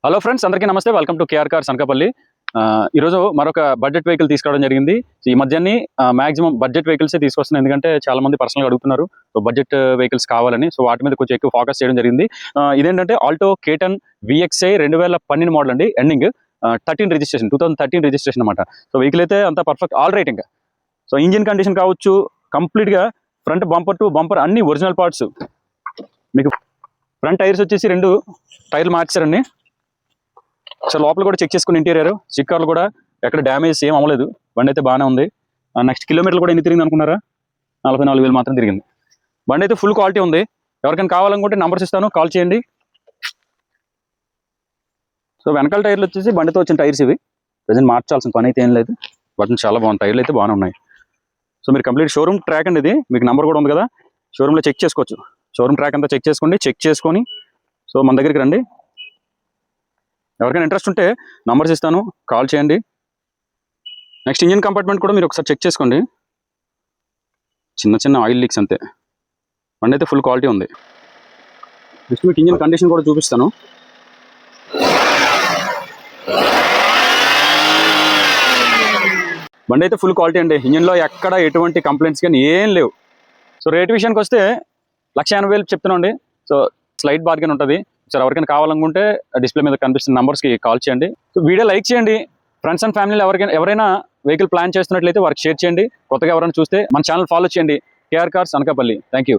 Hello friends, అందరికీ నమస్తే. Welcome to KR Cars Anakapalli. ఈరోజు మరొక బడ్జెట్ వెహికల్ తీసుకురావడం జరిగింది. ఈ మధ్యని మాక్సిమం బడ్జెట్ వెహికల్సే తీసుకొస్తున్నాయి, ఎందుకంటే చాలా మంది పర్సనల్గా అడుగుతున్నారు సో బడ్జెట్ వెహికల్స్ కావాలని. సో వాటి మీద కొంచెం ఎక్కువ ఫోకస్ చేయడం జరిగింది. ఇదేంటంటే ఆల్టో K10 VXi 2012 మోడల్ అండి. ఎండింగ్ 2013 రిజిస్ట్రేషన్ అనమాట. సో వెహికల్ అయితే అంతా పర్ఫెక్ట్, ఆల్ రైట్. ఇంకా సో ఇంజిన్ కండిషన్ కావచ్చు, కంప్లీట్గా ఫ్రంట్ బంపర్ టు బంపర్ అన్ని ఒరిజినల్ పార్ట్స్. మీకు ఫ్రంట్ టైర్స్ వచ్చేసి 2 టైర్లు మార్చారండి. సో లోపల కూడా చెక్ చేసుకుని ఇంటీరియర్ స్టిక్కర్లు కూడా ఎక్కడ డ్యామేజ్ ఏం అవ్వలేదు. బండి అయితే బాగానే ఉంది. నెక్స్ట్ కిలోమీటర్లు కూడా ఎన్ని తిరిగింది అనుకున్నారా? 44,000 మాత్రం తిరిగింది. బండి అయితే ఫుల్ క్వాలిటీ ఉంది. ఎవరికైనా కావాలనుకుంటే నంబర్స్ ఇస్తాను, కాల్ చేయండి. సో వెనకాల టైర్లు వచ్చేసి బండితో వచ్చిన టైర్స్ ఇవి. ప్రజెంట్ మార్చాల్సిన పని అయితే ఏం లేదు. బట్ చాలా బాగుంది, టైర్లు అయితే బాగానే ఉన్నాయి. సో మీరు కంప్లీట్ షోరూమ్ ట్రాక్ అండి. ఇది మీకు నెంబర్ కూడా ఉంది కదా, షోరూంలో చెక్ చేసుకోవచ్చు. షోరూమ్ ట్రాక్ అంతా చెక్ చేసుకోండి. చెక్ చేసుకొని సో మన దగ్గరికి రండి. ఎవరికైనా ఇంట్రెస్ట్ ఉంటే నంబర్స్ ఇస్తాను, కాల్ చేయండి. నెక్స్ట్ ఇంజిన్ కంపార్ట్మెంట్ కూడా మీరు ఒకసారి చెక్ చేసుకోండి. చిన్న చిన్న ఆయిల్ లీక్స్ అంతే. బండి అయితే ఫుల్ క్వాలిటీ ఉంది. నెక్స్ట్ మీకు ఇంజిన్ కండిషన్ కూడా చూపిస్తాను. బండి అయితే ఫుల్ క్వాలిటీ అండి. ఇంజిన్లో ఎక్కడ ఎటువంటి కంప్లైంట్స్ కానీ ఏం లేవు. సో రేట్ విషయానికి వస్తే 1,80,000 చెప్తున్నాండి. సో స్లైట్ బార్గెన్ ఉంటుంది. సార్ ఎవరికైనా కావాలనుకుంటే డిస్ప్లే మీద కనిపిస్తున్న నంబర్స్కి కాల్ చేయండి. సో వీడియో లైక్ చేయండి. ఫ్రెండ్స్ అండ్ ఫ్యామిలీలో ఎవరైనా వెహికల్ ప్లాన్ చేస్తున్నట్లయితే వారికి షేర్ చేయండి. కొత్తగా ఎవరైనా చూస్తే మన ఛానల్ ఫాలో చేయండి. KR Cars Anakapalli. Thank you.